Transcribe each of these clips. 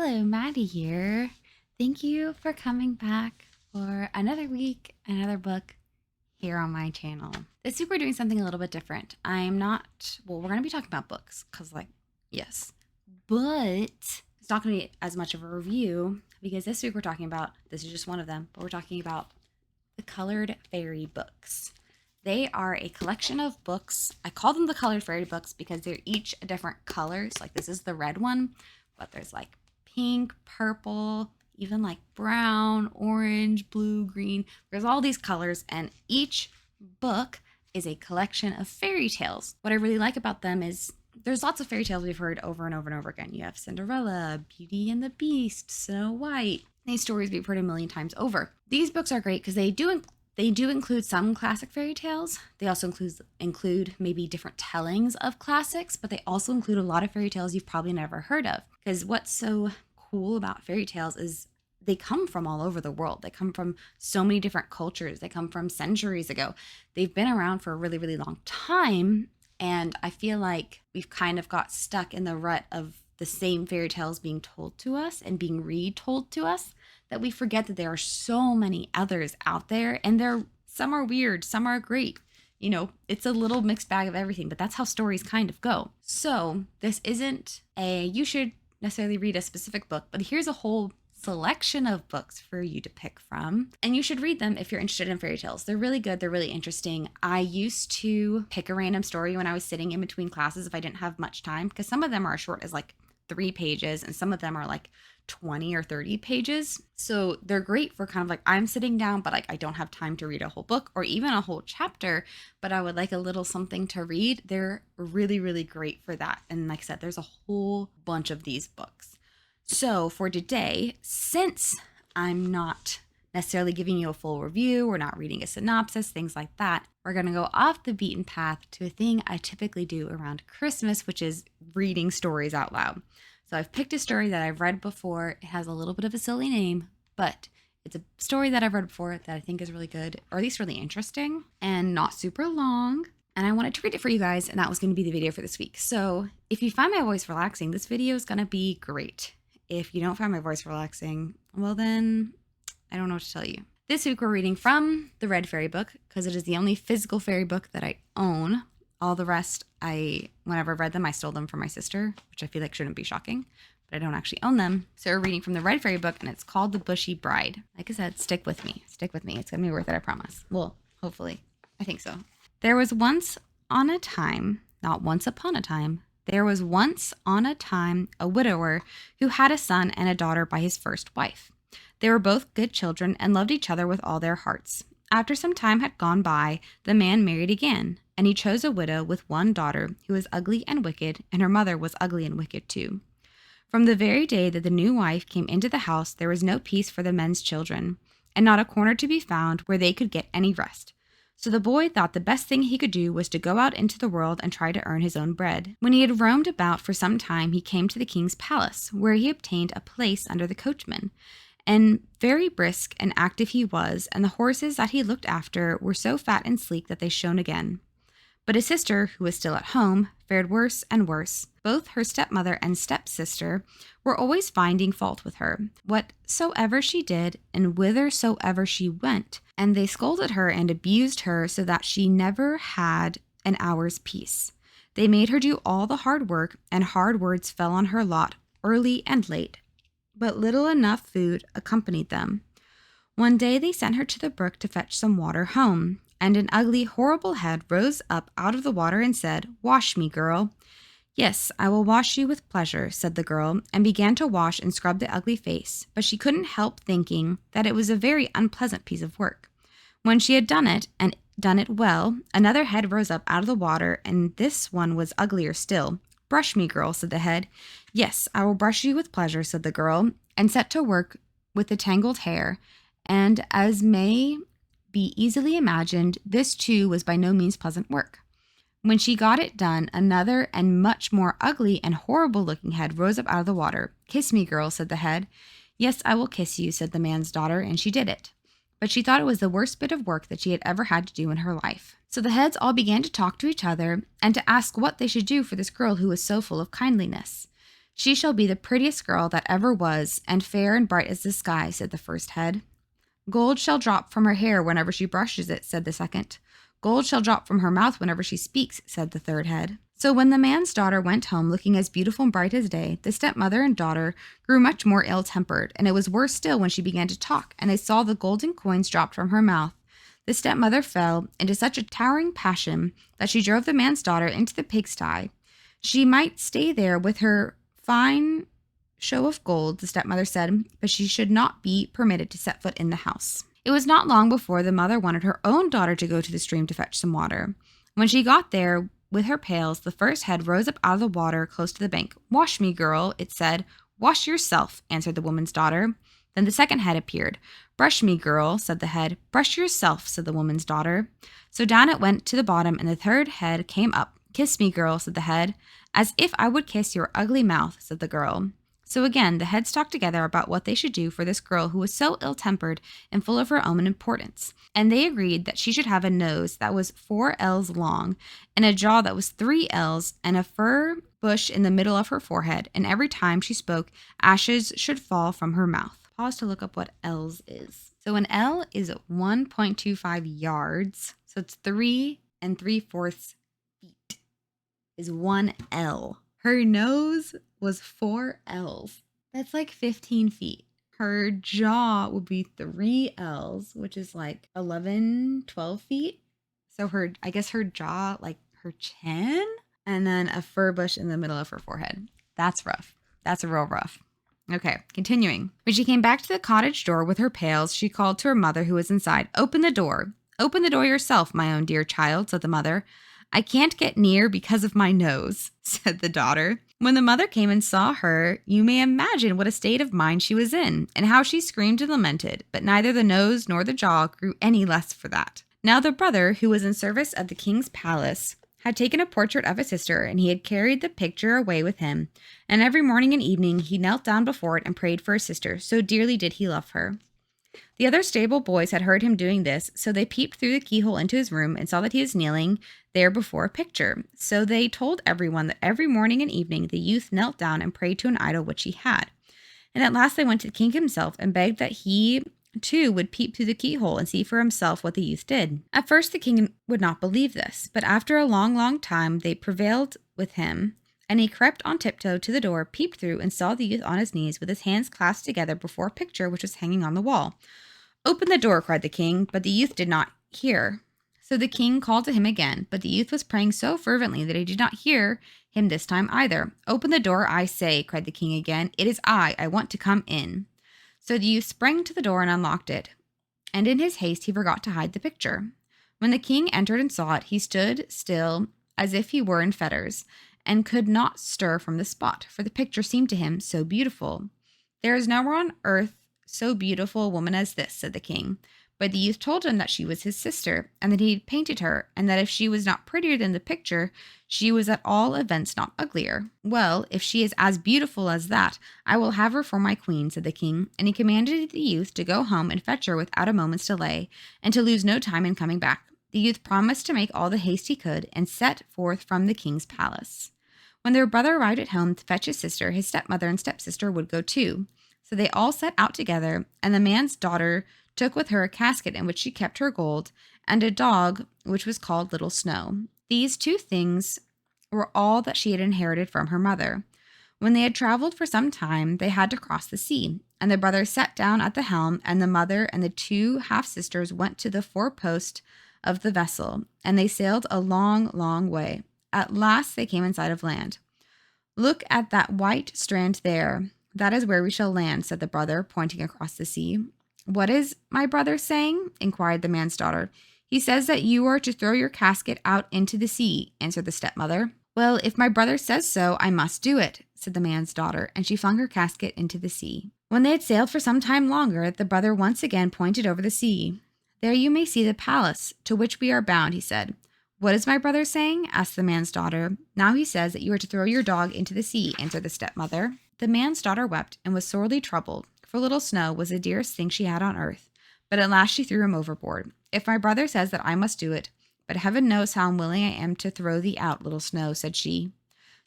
Hello, Maddie here. Thank you for coming back for another week, another book here on my channel. This week we're doing something a little bit different. We're going to be talking about books because, yes, but it's not going to be as much of a review because this week this is just one of them, but we're talking about the Colored Fairy books. They are a collection of books. I call them the Colored Fairy books because they're each a different colors. Like this is the red one, but there's like pink, purple, even like brown, orange, blue, green. There's all these colors, and each book is a collection of fairy tales. What I really like about them is there's lots of fairy tales we've heard over and over and over again. You have Cinderella, Beauty and the Beast, Snow White. These stories we've heard a million times over. These books are great because they do include some classic fairy tales. They also include maybe different tellings of classics, but they also include a lot of fairy tales you've probably never heard of. Because what's so cool about fairy tales is they come from all over the world. They come from so many different cultures. They come from centuries ago. They've been around for a really, really long time. And I feel like we've kind of got stuck in the rut of the same fairy tales being told to us and being retold to us, that we forget that there are so many others out there, and some are weird, some are great. You know, it's a little mixed bag of everything, but that's how stories kind of go. So this isn't you should necessarily read a specific book, but here's a whole selection of books for you to pick from, and you should read them if you're interested in fairy tales. They're really good. They're really interesting. I used to pick a random story when I was sitting in between classes if I didn't have much time, because some of them are as short as like 3 pages and some of them are like 20 or 30 pages. So they're great for kind of like, I'm sitting down, but like I don't have time to read a whole book or even a whole chapter, but I would like a little something to read. They're really, really great for that. And like I said, there's a whole bunch of these books. So for today, since I'm not necessarily giving you a full review, we're not reading a synopsis, things like that, we're going to go off the beaten path to a thing I typically do around Christmas, which is reading stories out loud. So I've picked a story that I've read before. It has a little bit of a silly name, but it's a story that I've read before that I think is really good, or at least really interesting and not super long. And I wanted to read it for you guys, and that was going to be the video for this week. So if you find my voice relaxing, this video is going to be great. If you don't find my voice relaxing, well then, I don't know what to tell you. This week we're reading from the Red Fairy book because it is the only physical fairy book that I own. All the rest, whenever I read them, I stole them from my sister, which I feel like shouldn't be shocking, but I don't actually own them. So we're reading from the Red Fairy book, and it's called The Bushy Bride. Like I said, stick with me. Stick with me. It's going to be worth it, I promise. Well, hopefully. I think so. There was once on a time a widower who had a son and a daughter by his first wife. They were both good children and loved each other with all their hearts. After some time had gone by, the man married again, and he chose a widow with one daughter who was ugly and wicked, and her mother was ugly and wicked too. From the very day that the new wife came into the house, there was no peace for the men's children, and not a corner to be found where they could get any rest. So the boy thought the best thing he could do was to go out into the world and try to earn his own bread. When he had roamed about for some time, he came to the king's palace, where he obtained a place under the coachman. And very brisk and active he was, and the horses that he looked after were so fat and sleek that they shone again. But his sister, who was still at home, fared worse and worse. Both her stepmother and stepsister were always finding fault with her, whatsoever she did and whithersoever she went, and they scolded her and abused her so that she never had an hour's peace. They made her do all the hard work, and hard words fell on her lot early and late, but little enough food accompanied them. One day they sent her to the brook to fetch some water home, and an ugly, horrible head rose up out of the water and said, "Wash me, girl." "Yes, I will wash you with pleasure," said the girl, and began to wash and scrub the ugly face, but she couldn't help thinking that it was a very unpleasant piece of work. When she had done it, and done it well, another head rose up out of the water, and this one was uglier still. "Brush me, girl," said the head. "Yes, I will brush you with pleasure," said the girl, and set to work with the tangled hair, and as may be easily imagined, this too was by no means pleasant work. When she got it done, another and much more ugly and horrible-looking head rose up out of the water. "Kiss me, girl," said the head. "Yes, I will kiss you," said the man's daughter, and she did it. But she thought it was the worst bit of work that she had ever had to do in her life. So the heads all began to talk to each other and to ask what they should do for this girl who was so full of kindliness. She shall be the prettiest girl that ever was, and fair and bright as the sky, said the first head. Gold shall drop from her hair whenever she brushes it, said the second. Gold shall drop from her mouth whenever she speaks, said the third head. So when the man's daughter went home looking as beautiful and bright as day, the stepmother and daughter grew much more ill-tempered, and it was worse still when she began to talk, and they saw the golden coins dropped from her mouth. The stepmother fell into such a towering passion that she drove the man's daughter into the pigsty. She might stay there with her fine show of gold, the stepmother said, but she should not be permitted to set foot in the house. It was not long before the mother wanted her own daughter to go to the stream to fetch some water. When she got there with her pails, the first head rose up out of the water close to the bank. "Wash me, girl," it said. "Wash yourself," answered the woman's daughter. Then the second head appeared. "Brush me, girl," said the head. "Brush yourself," said the woman's daughter. So down it went to the bottom, and the third head came up. "Kiss me, girl," said the head. "As if I would kiss your ugly mouth," said the girl. So again, the heads talked together about what they should do for this girl who was so ill-tempered and full of her own importance. And they agreed that she should have a nose that was 4 ells long, and a jaw that was 3 ells, and a fir bush in the middle of her forehead, and every time she spoke, ashes should fall from her mouth. Pause to look up what ells is. So an ell is 1.25 yards, so it's 3 3/4 feet is 1 ell. Her nose was 4 ells. That's like 15 feet. Her jaw would be 3 ells, which is like 11, 12 feet. So I guess her jaw, like her chin, and then a fir bush in the middle of her forehead. That's rough. That's real rough. Okay, continuing. When she came back to the cottage door with her pails, she called to her mother who was inside. "Open the door. Open the door yourself, my own dear child," said the mother. "I can't get near because of my nose," said the daughter. When the mother came and saw her, you may imagine what a state of mind she was in, and how she screamed and lamented, but neither the nose nor the jaw grew any less for that. Now the brother, who was in service at the king's palace, had taken a portrait of his sister, and he had carried the picture away with him, and every morning and evening he knelt down before it and prayed for his sister, so dearly did he love her. The other stable boys had heard him doing this, so they peeped through the keyhole into his room and saw that he was kneeling there before a picture. So they told everyone that every morning and evening the youth knelt down and prayed to an idol which he had. And at last they went to the king himself and begged that he too would peep through the keyhole and see for himself what the youth did. At first the king would not believe this, but after a long, long time they prevailed with him, and he crept on tiptoe to the door, peeped through, and saw the youth on his knees with his hands clasped together before a picture which was hanging on the wall. "Open the door," cried the king, but the youth did not hear. So the king called to him again, but the youth was praying so fervently that he did not hear him this time either. "Open the door, I say," cried the king again. "It is I want to come in." So the youth sprang to the door and unlocked it, and in his haste he forgot to hide the picture. When the king entered and saw it, he stood still as if he were in fetters, and could not stir from the spot, for the picture seemed to him so beautiful. "There is nowhere on earth so beautiful a woman as this," said the king. But the youth told him that she was his sister, and that he had painted her, and that if she was not prettier than the picture, she was at all events not uglier. "Well, if she is as beautiful as that, I will have her for my queen," said the king, and he commanded the youth to go home and fetch her without a moment's delay, and to lose no time in coming back. The youth promised to make all the haste he could, and set forth from the king's palace. When their brother arrived at home to fetch his sister, his stepmother and stepsister would go too. So they all set out together, and the man's daughter took with her a casket in which she kept her gold, and a dog which was called Little Snow. These 2 things were all that she had inherited from her mother. When they had traveled for some time, they had to cross the sea, and the brother sat down at the helm, and the mother and the 2 half-sisters went to the forepost of the vessel, and they sailed a long, long way. At last they came in sight of land. "Look at that white strand there. That is where we shall land," said the brother, pointing across the sea. "What is my brother saying?" inquired the man's daughter. "He says that you are to throw your casket out into the sea," answered the stepmother. "Well, if my brother says so, I must do it," said the man's daughter, and she flung her casket into the sea. When they had sailed for some time longer, the brother once again pointed over the sea. "There you may see the palace to which we are bound," he said. "What is my brother saying?" asked the man's daughter. "Now he says that you are to throw your dog into the sea," answered the stepmother. The man's daughter wept and was sorely troubled, for Little Snow was the dearest thing she had on earth. But at last she threw him overboard. "If my brother says that I must do it, but heaven knows how unwilling I am to throw thee out, Little Snow," said she.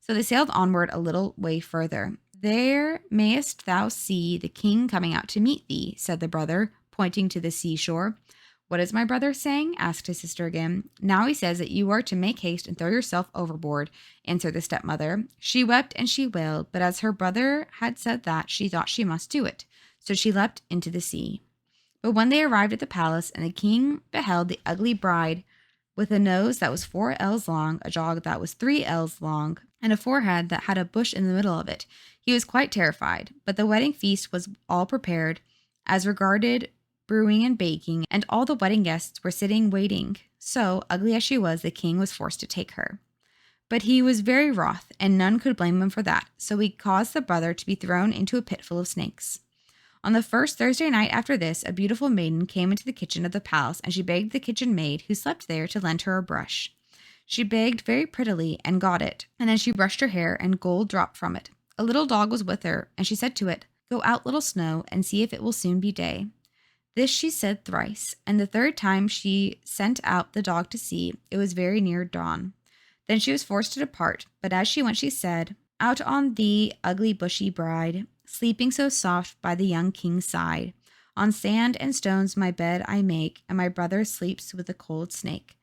So they sailed onward a little way further. There mayest thou see the king coming out to meet thee, said the brother, pointing to the seashore. What is my brother saying? Asked his sister again. Now he says that you are to make haste and throw yourself overboard, answered the stepmother. She wept and she wailed, but as her brother had said that, she thought she must do it. So she leapt into the sea. But when they arrived at the palace, and the king beheld the ugly bride with a nose that was 4 ells long, a jaw that was 3 ells long, and a forehead that had a bush in the middle of it, he was quite terrified. But the wedding feast was all prepared, as regarded brewing and baking, and all the wedding guests were sitting waiting. So, ugly as she was, the king was forced to take her. But he was very wroth, and none could blame him for that, so he caused the brother to be thrown into a pit full of snakes. On the first Thursday night after this, a beautiful maiden came into the kitchen of the palace, and she begged the kitchen maid, who slept there, to lend her a brush. She begged very prettily, and got it, and then she brushed her hair, and gold dropped from it. A little dog was with her, and she said to it, Go out, little Snow, and see if it will soon be day. This she said thrice, and the third time she sent out the dog to see, it was very near dawn. Then she was forced to depart, but as she went she said, Out on thee, ugly bushy bride, sleeping so soft by the young king's side. On sand and stones my bed I make, and my brother sleeps with a cold snake,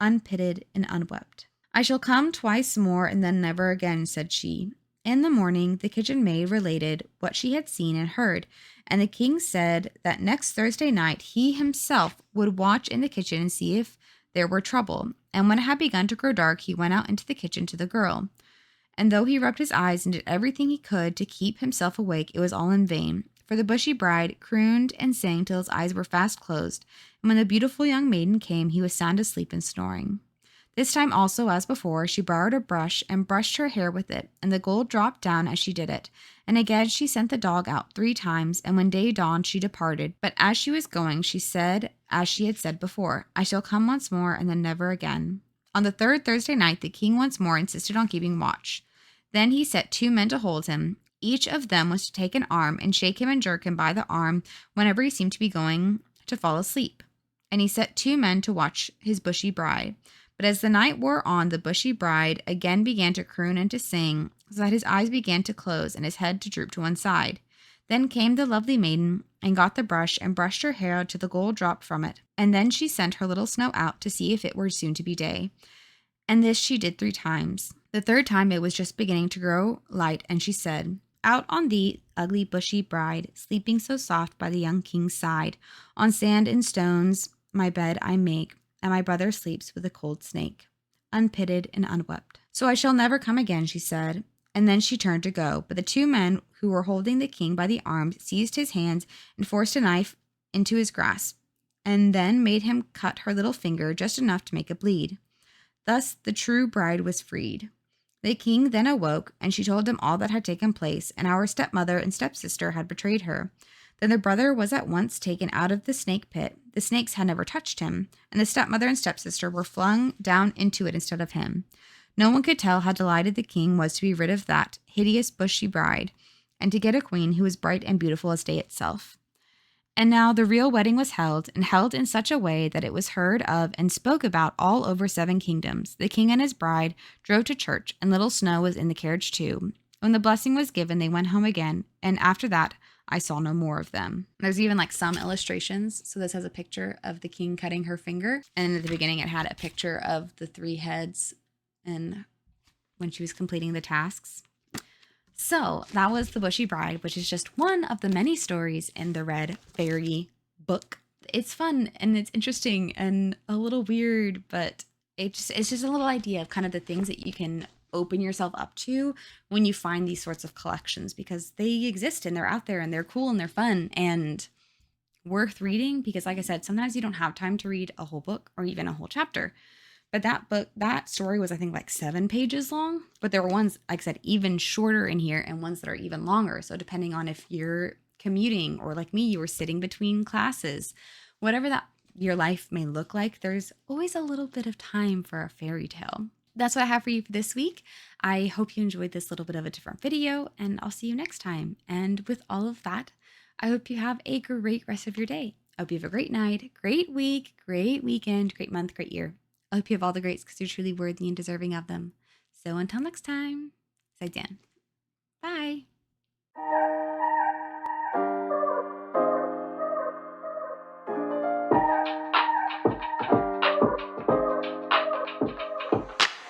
unpitied and unwept. I shall come twice more, and then never again, said she. In the morning the kitchen maid related what she had seen and heard, and the king said that next Thursday night he himself would watch in the kitchen and see if there were trouble. And when it had begun to grow dark, he went out into the kitchen to the girl. And though he rubbed his eyes and did everything he could to keep himself awake, it was all in vain, for the bushy bride crooned and sang till his eyes were fast closed, and when the beautiful young maiden came, he was sound asleep and snoring. This time also, as before, she borrowed a brush and brushed her hair with it, and the gold dropped down as she did it. And again she sent the dog out 3 times, and when day dawned she departed. But as she was going, she said, as she had said before, I shall come once more, and then never again. On the third Thursday night, the king once more insisted on keeping watch. Then he set 2 men to hold him. Each of them was to take an arm and shake him and jerk him by the arm whenever he seemed to be going to fall asleep. And he set 2 men to watch his bushy bride. But as the night wore on, the bushy bride again began to croon and to sing, so that his eyes began to close and his head to droop to one side. Then came the lovely maiden and got the brush and brushed her hair till the gold dropped from it. And then she sent her little Snow out to see if it were soon to be day. And this she did 3 times. The third time it was just beginning to grow light, and she said, Out on thee, ugly bushy bride, sleeping so soft by the young king's side. On sand and stones my bed I make, and my brother sleeps with a cold snake, unpitied and unwept. So I shall never come again, she said. And then she turned to go, but the 2 men who were holding the king by the arms seized his hands and forced a knife into his grasp, and then made him cut her little finger just enough to make it bleed. Thus the true bride was freed. The king then awoke, and she told him all that had taken place, and our stepmother and stepsister had betrayed her. Then the brother was at once taken out of the snake pit. The snakes had never touched him, and the stepmother and stepsister were flung down into it instead of him. No one could tell how delighted the king was to be rid of that hideous bushy bride, and to get a queen who was bright and beautiful as day itself. And now the real wedding was held, and held in such a way that it was heard of and spoke about all over 7 kingdoms. The king and his bride drove to church, and little Snow was in the carriage too. When the blessing was given, they went home again, and after that, I saw no more of them. There's even like some illustrations. So this has a picture of the king cutting her finger, and at the beginning it had a picture of the 3 heads and when she was completing the tasks. So that was The Bushy Bride, which is just one of the many stories in the Red Fairy book. It's fun and it's interesting and a little weird, but it's just a little idea of kind of the things that you can open yourself up to when you find these sorts of collections, because they exist and they're out there and they're cool and they're fun and worth reading. Because like I said, sometimes you don't have time to read a whole book or even a whole chapter. But that story was, I think, like 7 pages long. But there were ones, like I said, even shorter in here and ones that are even longer. So depending on if you're commuting or like me, you were sitting between classes, whatever that your life may look like, there's always a little bit of time for a fairy tale. That's what I have for you for this week. I hope you enjoyed this little bit of a different video, and I'll see you next time. And with all of that, I hope you have a great rest of your day. I hope you have a great night, great week, great weekend, great month, great year. I hope you have all the greats because you're truly worthy and deserving of them. So until next time. 再见，拜。